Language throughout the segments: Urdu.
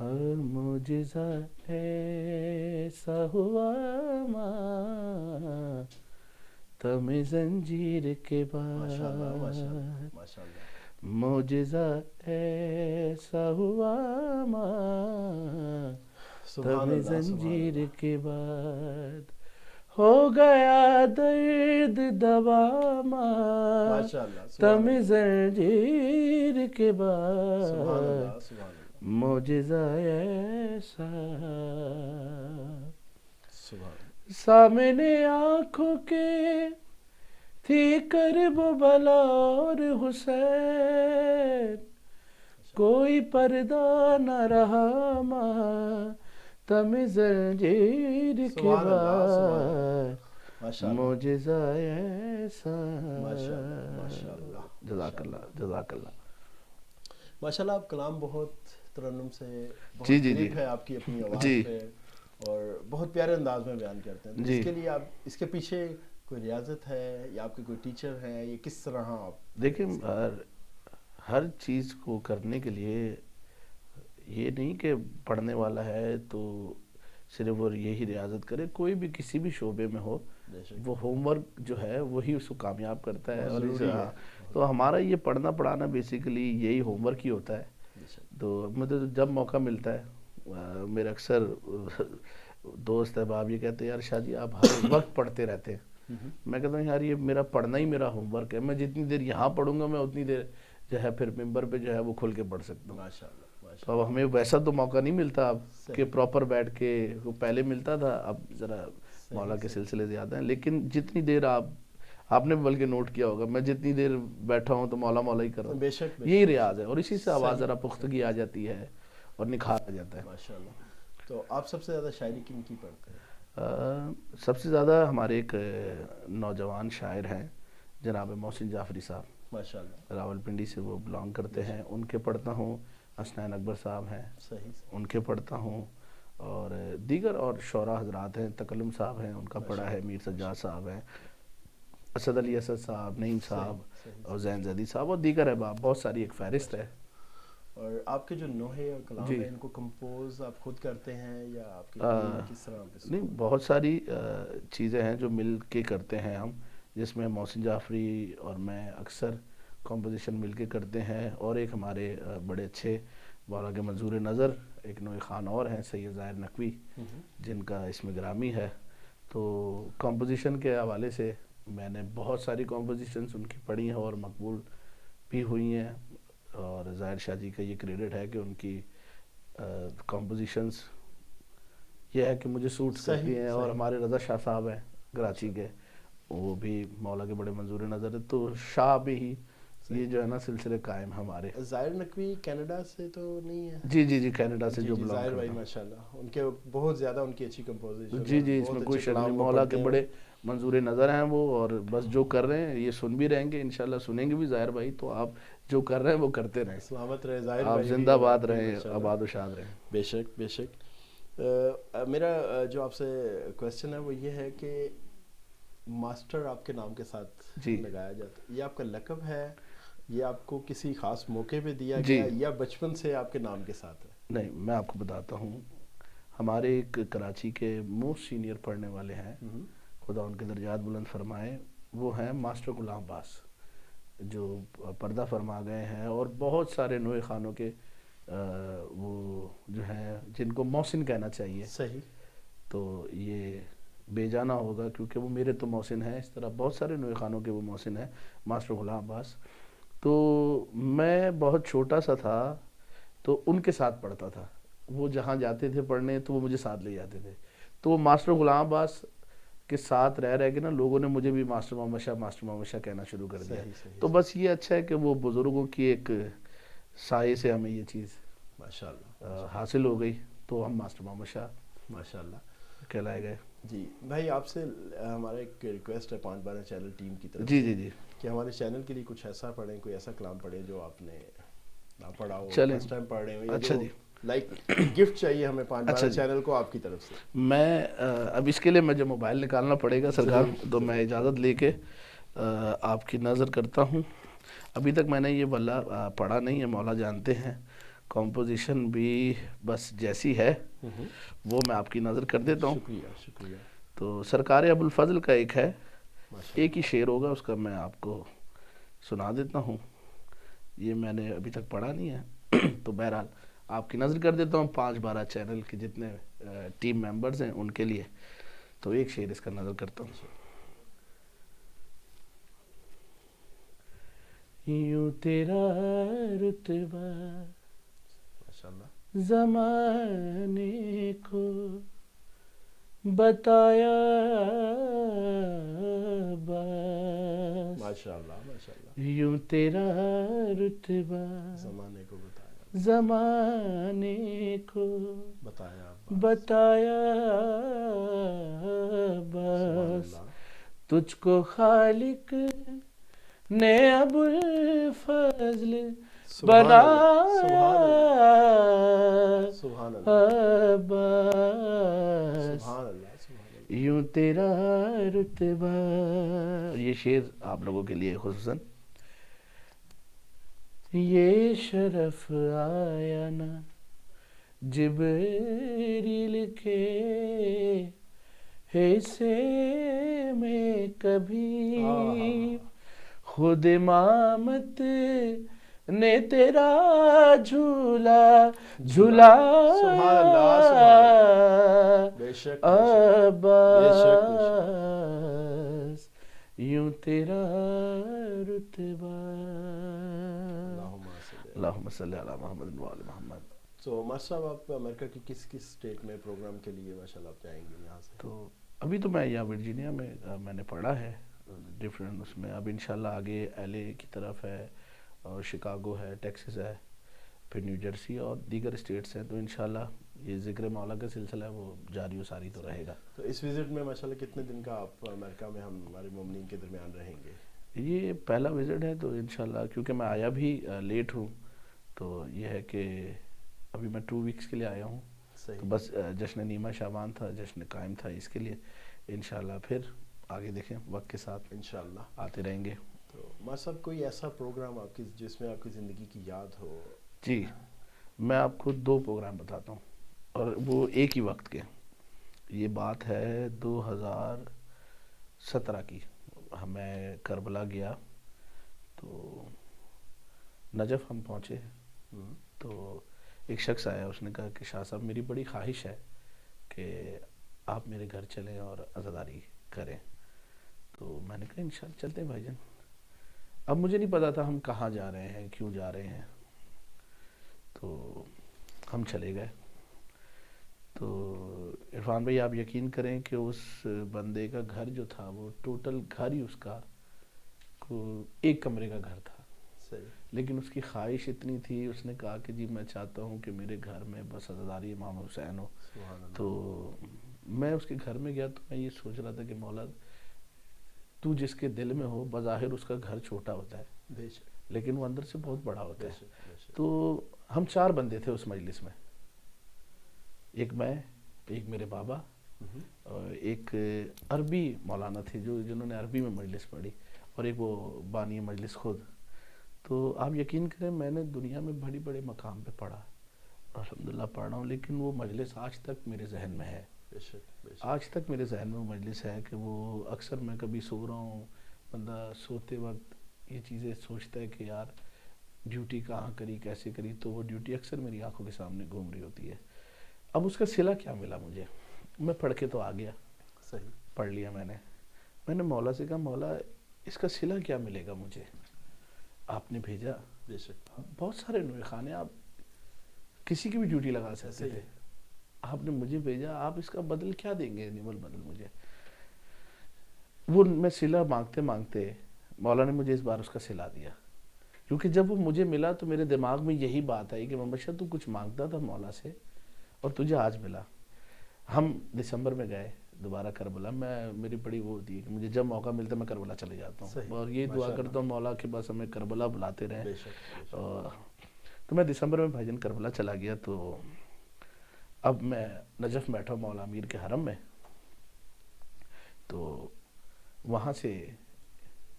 ہر معجزہ ایسا ہوا ماتم زنجیر کے ماشاء اللہ ماشاء اللہ بعد، ماشاء اللہ معجزہ ایسا ہوا سبحان تم اللہ سبحان زنجیر اللہ کے بعد، ہو گیا درد دوا ماشاء اللہ تم سبحان زنجیر کے اللہ سبحان بعد، اللہ سبحان اللہ معجزہ ایسا سبحان اللہ سامنے آنکھوں کے تھی کرب بلا اور حسین، کوئی پردہ نہ رہا ماتم زنجیر کے سبحان اللہ سبحان اللہ بعد، ماشاء اللہ معجزہ ایسا. ماشاء اللہ ماشاء اللہ جزاک اللہ جزاک اللہ. ماشاء اللہ آپ کلام بہت ترنم سے بہت جی جی قریب جی ہے آپ کی اپنی آواز جی پہ اور بہت پیارے انداز میں بیان کرتے ہیں. تو جی. اس کے لیے آپ اس کے پیچھے کوئی ریاضت ہے یا آپ کے کوئی ٹیچر ہیں، یہ کس طرح آپ دیکھیں ہر چیز کو کرنے کے لیے یہ نہیں کہ پڑھنے والا ہے تو صرف وہ یہی ریاضت کرے، کوئی بھی کسی بھی شعبے میں ہو بے شک وہ ہوم ورک جو ہے وہی اس کو کامیاب کرتا ہے. بہت اور ضروری ہے. تو ہمارا یہ پڑھنا پڑھانا بیسیکلی یہی ہوم ورک ہی ہوتا ہے. بے شک تو مجھے جب موقع ملتا ہے میرے اکثر دوست احباب یہ کہتے ہیں یار شاہ جی آپ ہر وقت پڑھتے رہتے ہیں. میں کہتا ہوں یار یہ میرا پڑھنا ہی میرا ہوم ورک ہے، میں جتنی دیر یہاں پڑھوں گا میں اتنی دیر جو ہے پھر ممبر پہ جو ہے وہ کھل کے پڑھ سکتا ہوں. ماشاء اللہ ماشاء تو اب ہمیں ویسا تو موقع نہیں ملتا اب کہ صحیح. پراپر بیٹھ کے، وہ پہلے ملتا تھا، اب ذرا مولا کے صحیح. سلسلے زیادہ ہیں. لیکن جتنی دیر آپ نے بلکہ نوٹ کیا ہوگا میں جتنی دیر بیٹھا ہوں تو مولا مولا ہی کر رہا ہوں. بے شک بے یہی شک. ریاض ہے اور اسی سے آواز صحیح. ذرا پختگی آ جاتی ہے اور نکھار آ جاتا ہے. ماشاء اللہ. تو آپ سب سے زیادہ شاعری کن کی پڑھتے ہیں؟ سب سے زیادہ ہمارے ایک نوجوان شاعر ہیں جناب محسن جعفری صاحب، ماشاء اللہ. راول پنڈی سے وہ بلانگ کرتے ہیں، ان کے پڑھتا ہوں. حسنین اکبر صاحب ہیں صحیح ان کے پڑھتا ہوں، اور دیگر اور شعراء حضرات ہیں. تکلم صاحب ہیں ان کا پڑھا ہے، میر سجاد صاحب ہیں، اسد علی اسد صاحب، نعیم صاحب اور زین زیدی صاحب اور دیگر احباب. بہت ساری ایک فہرست ہے. اور آپ کے جو نوحے اور کلام جی. ہیں ان کو کمپوز آپ خود کرتے ہیں یا آپ کی کس طرح آپ اس نہیں کو؟ بہت ساری چیزیں ہیں جو مل کے کرتے ہیں ہم، جس میں محسن جعفری اور میں اکثر کمپوزیشن مل کے کرتے ہیں. اور ایک ہمارے بڑے اچھے مولا کے منظور نظر ایک نوح خان اور ہیں سید ظاہر نقوی جن کا اسم گرامی ہے. تو کمپوزیشن کے حوالے سے میں نے بہت ساری کمپوزیشنز ان کی پڑھی ہیں اور مقبول بھی ہوئی ہیں. اور ظاہر شاہ جی کا یہ کریڈٹ ہے کہ ان کی کمپوزیشنز یہ ہے کہ مجھے سوٹس کرتی ہیں. اور ہمارے رضا شاہ صاحب ہیں کراچی کے، وہ بھی مولا کے بڑے منظور نظر ہے. تو شاہ بھی ہی یہ جو ہے نا سلسلے قائم ہمارے. ظاہر نقوی کینیڈا سے تو نہیں ہے؟ جی جی جی کینیڈا سے جو ظاہر بلانگ بھائی کرتا ماشاء اللہ ان کے بہت زیادہ ان کی اچھی کمپوزیشن. جی جی اس میں کوئی شک نہیں. مولا کے بڑے منظور نظر ہیں وہ، اور بس جو کر رہے ہیں یہ سن بھی رہیں گے انشاءاللہ، سنیں گے بھی ظاہر بھائی. تو آپ جو کر رہے ہیں وہ کرتے رہیں. سلامت رہے ظاہر آپ بھائی، زندہ باد رہیں، آباد و شاد رہیں. بے شک بے شک. میرا جو آپ سے کویسچن ہے وہ یہ ہے کہ ماسٹر آپ کے نام کے ساتھ لگایا جاتا ہے، یہ آپ کا لقب ہے، یہ آپ کو کسی خاص موقع پہ دیا گیا یا بچپن سے آپ کے نام کے ساتھ ہے؟ نہیں میں آپ کو بتاتا ہوں، ہمارے ایک کراچی کے موسٹ سینئر پڑھنے والے ہیں، خدا ان کے درجات بلند فرمائے، وہ ہیں ماسٹر غلام عباس جو پردہ فرما گئے ہیں. اور بہت سارے نوح خانوں کے وہ جو ہیں جن کو محسن کہنا چاہیے. صحیح. تو یہ بے جانا ہوگا کیونکہ وہ میرے تو محسن ہیں، اس طرح بہت سارے نوح خانوں کے وہ محسن ہیں ماسٹر غلام عباس. تو میں بہت چھوٹا سا تھا تو ان کے ساتھ پڑھتا تھا، وہ جہاں جاتے تھے پڑھنے تو وہ مجھے ساتھ لے جاتے تھے. تو وہ ماسٹر غلام عباس کے ساتھ رہ کے نا لوگوں نے مجھے بھی ماسٹر محمد شاہ کہنا شروع کر دیا. تو بس یہ اچھا ہے کہ وہ بزرگوں کی ایک سائے سے ہمیں یہ چیز ماشاءاللہ حاصل ہو گئی، تو ہم ماسٹر محمد شاہ ماشاءاللہ کہلائے گئے. جی بھائی آپ سے ہمارا ایک ریکویسٹ ہے 5/12 چینل ٹیم کی طرف جی جی جی کہ ہمارے چینل کے لیے کچھ ایسا پڑھیں، کوئی ایسا کلام پڑھیں جو آپ نے نہ پڑھا ہو، فرسٹ ٹائم پڑھ رہے ہو. اچھا جی، لائک گفٹ چاہیے ہمیں 5/12 چینل کو آپ کی طرف سے. میں اب اس کے لیے مجھے موبائل نکالنا پڑے گا سرکار، تو میں اجازت لے کے آپ کی نظر کرتا ہوں. ابھی تک میں نے یہ واللہ پڑھا نہیں ہے، مولا جانتے ہیں. کمپوزیشن بھی بس جیسی ہے وہ میں آپ کی نظر کر دیتا ہوں. شکریہ شکریہ. تو سرکار ابوالفضل کا ایک ہے, ماشاء ایک ہی شعر ہوگا اس کا, میں آپ کو سنا دیتا ہوں. یہ میں نے ابھی تک پڑھا نہیں ہے تو بہرحال آپ کی نظر کر دیتا ہوں 5-12 چینل کے جتنے ٹیم ممبرز ہیں ان کے لیے. تو ایک شعر اس کا نظر کرتا ہوں. یوں تیرا رتبہ ماشاءاللہ زمانے کو بتایا بس, ماشاءاللہ ماشاءاللہ. یوں تیرا رتبہ زمانے کو بتایا زمانے کو بتایا بتایا سبحان بس, اللہ تجھ کو خالق نے ابوالفضل بنایا سبحان اللہ بس, سبحان اللہ سبحان اللہ. یوں تیرا رتبہ. یہ شعر آپ لوگوں کے لیے خصوصاً. یہ شرف آیا نا جبریل کے حصے میں کبھی, خود امامت نے تیرا جھولا جھولایا سبحان اللہ سبحان اللہ. بے شک عباس, یوں تیرا رتبہ. اللہم صلی علی محمد و آل محمد. تو ماشاء اللہ آپ امریکہ کی کس کس اسٹیٹ میں پروگرام کے لیے ماشاء اللہ آپ جائیں گے یہاں سے؟ تو ابھی تو میں یہاں ورجینیا میں نے پڑھا ہے ڈفرینٹ اس میں. اب انشاءاللہ آگے ایل اے کی طرف ہے اور شکاگو ہے, ٹیکسس ہے, پھر نیو جرسی اور دیگر اسٹیٹس ہیں. تو انشاءاللہ یہ ذکر مولا کا سلسلہ ہے وہ جاری و ساری تو رہے گا. تو اس وزٹ میں ماشاءاللہ کتنے دن کا آپ امریکہ میں ہمارے مومنین کے درمیان رہیں گے؟ یہ پہلا وزٹ ہے تو انشاءاللہ کیونکہ میں آیا بھی لیٹ ہوں تو یہ ہے کہ ابھی میں 2 ویکس کے لیے آیا ہوں. تو بس جشن نیمہ شعبان تھا, جشن قائم تھا, اس کے لیے انشاءاللہ پھر آگے دیکھیں وقت کے ساتھ انشاءاللہ آتے رہیں گے. تو ماں صاحب کوئی ایسا پروگرام آپ کی جس میں آپ کی زندگی کی یاد ہو؟ جی میں آپ کو 2 پروگرام بتاتا ہوں اور وہ ایک ہی وقت کے. یہ بات ہے 2017 کی. میں کربلا گیا تو نجف ہم پہنچے تو ایک شخص آیا, اس نے کہا کہ شاہ صاحب میری بڑی خواہش ہے کہ آپ میرے گھر چلیں اور عزاداری کریں. تو میں نے کہا انشاءاللہ چلتے ہیں بھائی جان. اب مجھے نہیں پتا تھا ہم کہاں جا رہے ہیں, کیوں جا رہے ہیں. تو ہم چلے گئے. تو عرفان بھائی آپ یقین کریں کہ اس بندے کا گھر جو تھا وہ ٹوٹل گھر ہی اس کا ایک کمرے کا گھر تھا. لیکن اس کی خواہش اتنی تھی, اس نے کہا کہ جی میں چاہتا ہوں کہ میرے گھر میں بس عزاداری امام حسین ہو. تو میں اس کے گھر میں گیا تو میں یہ سوچ رہا تھا کہ مولا تو جس کے دل میں ہو, بظاہر اس کا گھر چھوٹا ہوتا ہے لیکن وہ اندر سے بہت بڑا ہوتا ہے. تو ہم 4 بندے تھے اس مجلس میں, ایک میں, ایک میرے بابا, اور ایک عربی مولانا تھے جنہوں نے عربی میں مجلس پڑھی, اور ایک وہ بانی مجلس خود. تو آپ یقین کریں میں نے دنیا میں بڑی بڑے مقام پہ پڑھا, الحمدللہ پڑھ رہا ہوں, لیکن وہ مجلس آج تک میرے ذہن میں ہے. آج تک میرے ذہن میں وہ مجلس ہے کہ وہ اکثر میں کبھی سو رہا ہوں, بندہ سوتے وقت یہ چیزیں سوچتا ہے کہ یار ڈیوٹی کہاں کری, کیسے کری, تو وہ ڈیوٹی اکثر میری آنکھوں کے سامنے گھوم رہی ہوتی ہے. اب اس کا صلہ کیا ملا مجھے, میں پڑھ کے تو آ گیا, پڑھ لیا میں نے مولا سے کہا مولا اس کا صلہ کیا ملے گا مجھے. آپ نے بھیجا, بہت سارے نوے خانے آپ کسی کی بھی ڈیوٹی لگا سکتے تھے, آپ نے مجھے بھیجا, آپ اس کا بدل کیا دیں گے نیمل بدل مجھے. وہ میں صلہ مانگتے مانگتے مولا نے مجھے اس بار اس کا صلہ دیا, کیونکہ جب وہ مجھے ملا تو میرے دماغ میں یہی بات آئی کہ مبشر تو کچھ مانگتا تھا مولا سے اور تجھے آج ملا. ہم دسمبر میں گئے دوبارہ کربلا. میری بڑی وہ ہوتی ہے کہ مجھے جب موقع ملتا ہے میں کربلا چلے جاتا ہوں, اور یہ دعا کرتا ہوں مولا کہ بس ہمیں کربلا بلاتے رہیں. تو میں دسمبر میں بھائی جان کربلا چلا گیا. تو اب میں نجف بیٹھا ہوں مولا امیر کے حرم میں, تو وہاں سے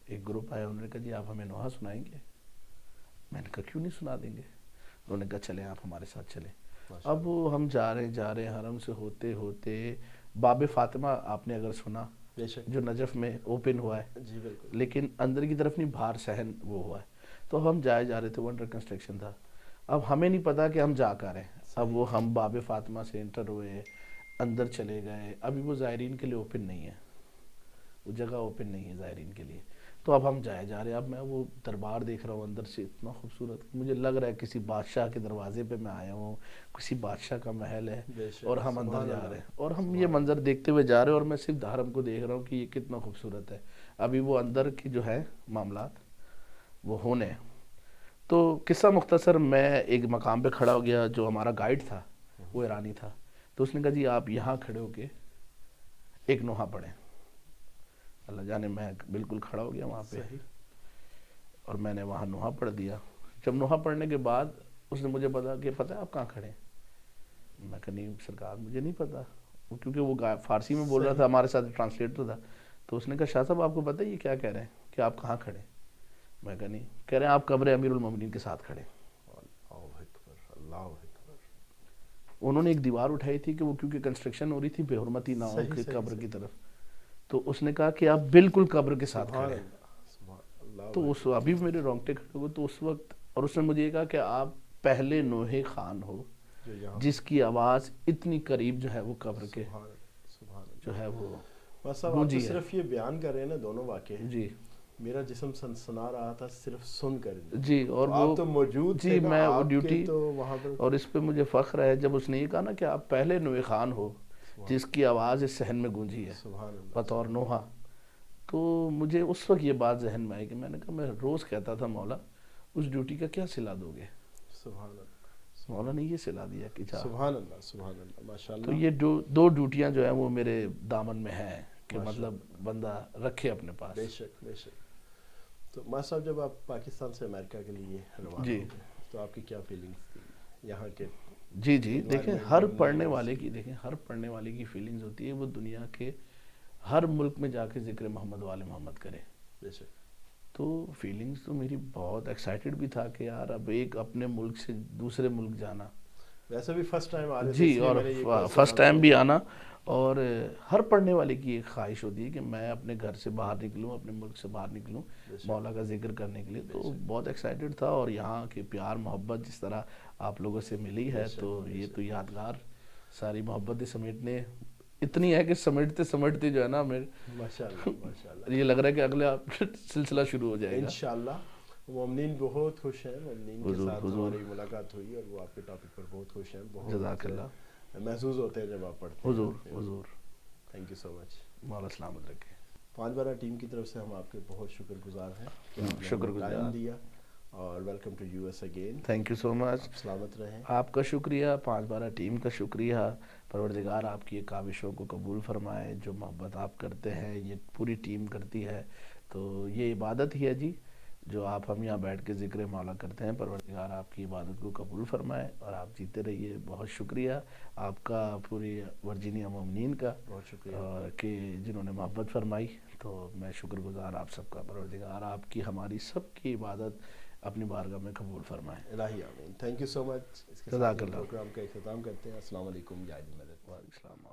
ایک گروپ آیا, انہوں نے کہا جی آپ ہمیں نوحہ سنائیں گے. میں نے کہا کیوں نہیں سنا دیں گے. انہوں نے کہا چلیں آپ ہمارے ساتھ چلیں. ماشاء اب ہم جا رہے ہیں حرم سے ہوتے ہوتے باب فاطمہ آپ نے اگر سنا بے شک. جو نجف میں اوپن ہوا ہے جی بالکل. لیکن اندر کی طرف نہیں باہر صحن وہ ہوا ہے. تو اب ہم جا رہے تھے وہ انڈر کنسٹرکشن تھا. اب ہمیں نہیں پتا کہ ہم جا کر رہے ہیں. اب وہ ہم باب فاطمہ سے انٹر ہوئے اندر چلے گئے. ابھی وہ زائرین کے لیے اوپن نہیں ہے, وہ جگہ اوپن نہیں ہے زائرین کے لیے. تو اب ہم جا رہے ہیں. اب میں وہ دربار دیکھ رہا ہوں اندر سے اتنا خوبصورت, مجھے لگ رہا ہے کسی بادشاہ کے دروازے پہ میں آیا ہوں, کسی بادشاہ کا محل ہے بے شک. اور ہم اندر سبحان جا اللہ. رہے ہیں اور ہم یہ منظر دیکھتے ہوئے جا رہے ہیں اور میں صرف حرم کو دیکھ رہا ہوں کہ یہ کتنا خوبصورت ہے. ابھی وہ اندر کی جو ہے معاملات وہ ہونے ہیں. تو قصہ مختصر, میں ایک مقام پہ کھڑا ہو گیا, جو ہمارا گائیڈ تھا وہ ایرانی تھا, تو اس نے کہا جی آپ یہاں کھڑے ہو کے ایک نوحہ پڑھیں. اللہ جانے میں بالکل کھڑا ہو گیا وہاں پہ صحیح. اور میں نے وہاں نوحہ پڑھ دیا. جب نوحہ پڑھنے کے بعد اس نے مجھے پتا ہے آپ کہاں کھڑے ہیں. میں کہا نہیں سرکار مجھے نہیں پتا, کیونکہ وہ فارسی میں بول رہا تھا, ہمارے ساتھ ٹرانسلیٹر تھا. تو اس نے کہا شاہ صاحب آپ کو پتہ ہے یہ کیا کہہ رہے ہیں کہ آپ کہاں کھڑے ہیں. میں کہا نہیں. کہہ رہے ہیں آپ قبر امیر المومنین کے ساتھ کھڑے. اللہ اکبر, اللہ اکبر. انہوں نے ایک دیوار اٹھائی تھی کہ وہ کیونکہ کنسٹرکشن ہو رہی تھی بے حرمتی نہ ہو کہ قبر کی طرف, تو اس نے کہا کہ آپ بالکل قبر کے ساتھ کھڑے ہیں. تو اس ابھی میرے رونگٹے کھڑے ہوئے. تو اس وقت اور اس نے مجھے یہ کہا کہ آپ پہلے نوحہ خان ہو جس کی آواز اتنی قریب جو ہے وہ قبر کے جو ہے وہ بس اب آپ صرف یہ بیان کر رہے ہیں نا دونوں واقعے, جی میرا جسم سنسنا رہا تھا صرف سن کر. جی اور آپ تو موجود جی تھے, میں وہ آپ ڈیوٹی, کے تو وہاں پر. اور اس پہ مجھے فخر ہے جب اس نے یہ کہا نا کہ آپ پہلے نوحہ خان ہو جس کی آواز اس صحن میں گونجی ہے بطور نوحہ. تو مجھے اس وقت یہ بات ذہن میں آئی کہ میں نے کہا میں روز کہتا تھا مولا اس ڈیوٹی کا کیا صلہ دو گے. سبحان اللہ. مولا نے یہ صلہ دیا کہ جا. سبحان اللہ, سبحان اللہ, ماشاءاللہ. تو یہ دو ڈیوٹیاں جو ہیں وہ میرے دامن میں ہیں کہ مطلب بندہ رکھے اپنے پاس. بے شک, بے شک. تو ماشاء صاحب جب آپ پاکستان سے امریکہ کے لیے روانہ جی ہوئے تو آپ کی کیا فیلنگس تھی یہاں کے؟ جی دیکھیں ہر پڑھنے والے کی فیلنگز ہوتی ہے, وہ دنیا کے ہر ملک میں جا کے ذکر محمد وآل محمد کرے. بے شک. تو فیلنگز تو میری بہت ایکسائٹیڈ بھی تھا کہ یار اب ایک اپنے ملک سے دوسرے ملک جانا, ویسے بھی فرسٹ ٹائم آ رہے تھے. جی, اور فرسٹ ٹائم بھی آنا, اور ہر پڑھنے والے کی ایک خواہش ہوتی ہے کہ میں اپنے گھر سے باہر نکلوں, اپنے ملک سے باہر نکلوں مولا کا ذکر کرنے کے لیے. تو بہت ایکسائٹیڈ تھا, اور یہاں کی پیار محبت جس طرح آپ لوگوں سے ملی ہے تو یہ تو یادگار ساری محبتیں سمیٹنے اتنی ہے کہ سمیٹتے جو ہے نا ماشاءاللہ یہ لگ رہا ہے کہ اگلا سلسلہ شروع ہو جائے گا انشاءاللہ. مومنین بہت خوش ہیں, مومنین کے ساتھ ہماری ملاقات ہوئی اور وہ آپ کے ٹاپک پر بہت خوش ہیں. بہت جزاک اللہ محسوس ہوتے ہیں جب آپ پڑھتے ہیں. حضور تھینک یو سو مچ. مولا سلامت رکھے. 5/12 ٹیم کی طرف سے ہم آپ کے بہت شکر گزار ہیں کہ آپ نے شکر گزار ٹائم دیا, اور welcome to U S again. Thank you so much. سلامت رہیں. آپ کا شکریہ, 5/12 ٹیم کا شکریہ. پروردگار آپ کی کاوشوں کو قبول فرمائے. جو محبت آپ کرتے ہیں یہ پوری ٹیم کرتی ہے, تو یہ عبادت ہی ہے جی جو آپ ہم یہاں بیٹھ کے ذکر مولا کرتے ہیں. پروردگار آپ کی عبادت کو قبول فرمائے اور آپ جیتے رہیے. بہت شکریہ آپ کا, پوری ورجینیا مومنین کا, بہت شکریہ, اور کہ جنہوں نے محبت فرمائی. تو میں شکر گزار آپ سب کا. پروردگار آپ کی ہماری سب کی عبادت اپنی بارگاہ میں قبول فرمائے. الہی آمین. تھینک یو سو مچ. اس کے ساتھ پروگرام کا اختتام کرتے ہیں. السلام علیکم. یا علی مدد. وعلیکم السلام.